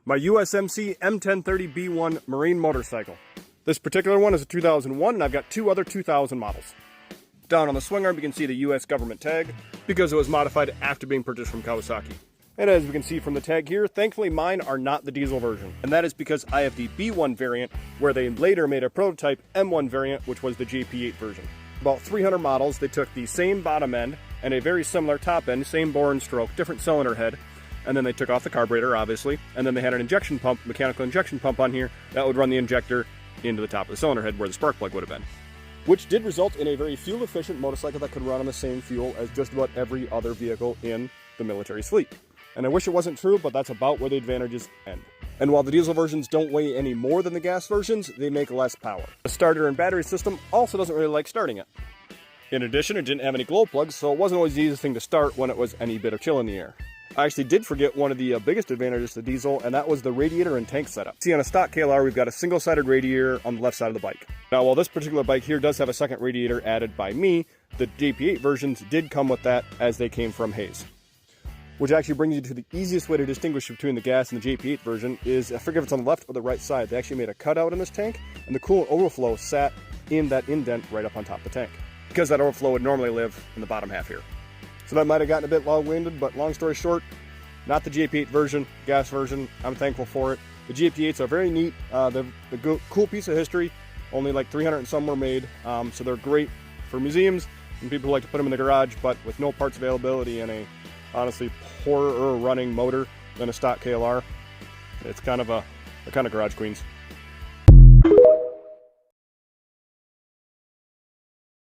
my USMC M1030B1 Marine motorcycle. This particular one is a 2001, and I've got two other 2000 models. Down on the swing arm, you can see the US government tag because it was modified after being purchased from Kawasaki. And as we can see from the tag here, thankfully mine are not the diesel version. And that is because I have the B1 variant, where they later made a prototype M1 variant, which was the JP8 version. About 300 models, they took the same bottom end and a very similar top end, same bore and stroke, different cylinder head, and then they took off the carburetor, obviously, and then they had an injection pump, mechanical injection pump on here that would run the injector into the top of the cylinder head where the spark plug would have been. Which did result in a very fuel-efficient motorcycle that could run on the same fuel as just about every other vehicle in the military's fleet. And I wish it wasn't true, but that's about where the advantages end. And while the diesel versions don't weigh any more than the gas versions, they make less power. The starter and battery system also doesn't really like starting it. In addition, it didn't have any glow plugs, so it wasn't always the easiest thing to start when it was any bit of chill in the air. I actually did forget one of the biggest advantages to diesel, and that was the radiator and tank setup. See, on a stock KLR, we've got a single-sided radiator on the left side of the bike. Now, while this particular bike here does have a second radiator added by me, the JP8 versions did come with that as they came from Hayes. Which actually brings you to the easiest way to distinguish between the gas and the JP8 version is, I forget if it's on the left or the right side, they actually made a cutout in this tank, and the coolant overflow sat in that indent right up on top of the tank, because that overflow would normally live in the bottom half here. So that might have gotten a bit long-winded, but long story short, not the JP8 version, gas version. I'm thankful for it. The JP8s are very neat. They're a cool piece of history. Only like 300 and some were made, so they're great for museums and people who like to put them in the garage, but with no parts availability and a honestly poorer running motor than a stock KLR, it's kind of they're kind of garage queens.